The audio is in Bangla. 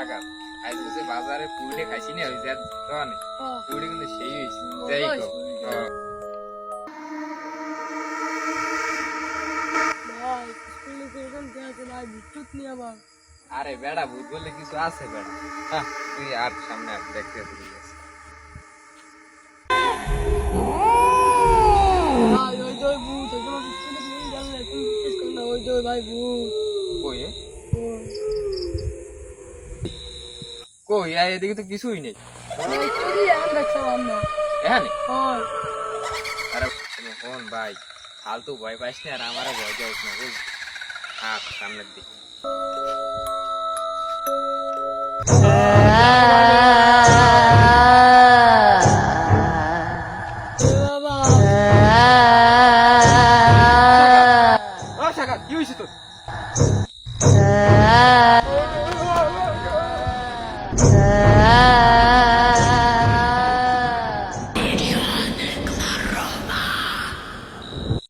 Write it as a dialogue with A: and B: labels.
A: টাকা আজ বুঝে বাজারে পুড়ে খাইছি না ওই যে দোকানে পুড়ে কিন্তু সেই হয়েছে যাই গো আরে বেড়া ভূত বললে কিছু আছে বেড়া হ্যাঁ তুই আর সামনে আর দেখতে কই কই এদিকে তো কিছুই নেই এখানে আরে ফোন ভাই ফালতু ভয় পাইস না আর আমারও ভয় যাইস না বুঝ হ্যাঁ সামনের দিকে কি হয়েছে তোর